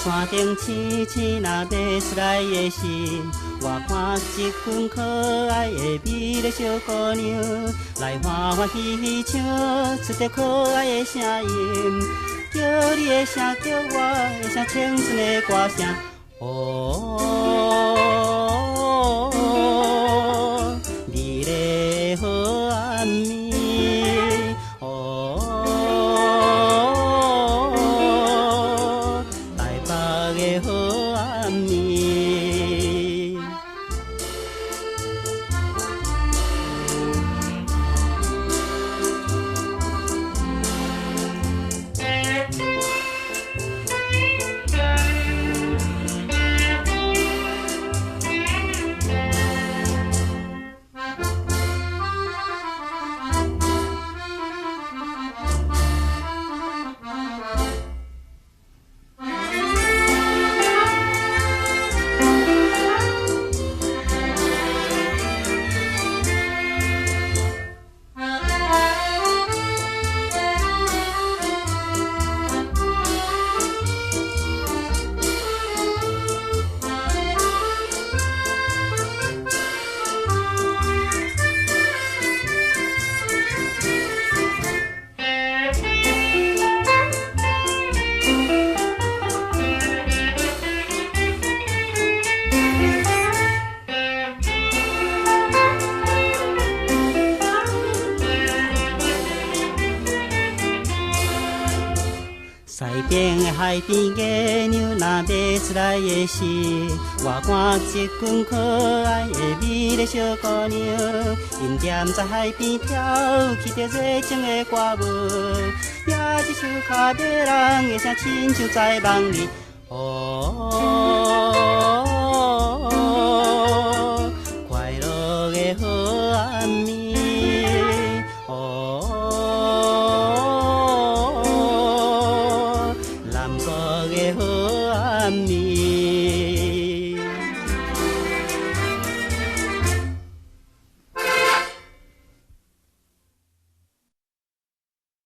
山顶青青那爬出来的心，我看一群可爱的美丽小姑娘，来欢欢喜喜唱出着可爱的声音，叫你的声，叫我的声，青春的歌声。美丽好暗暝，台北的好暗暝。西边的海边月娘若爬出来的时，我看一群可爱的美丽小姑娘，因踮在海边跳起着热情的歌舞，也一首卡迷人的声，亲像在梦里。快乐的好暗暝。南国的好暗暝。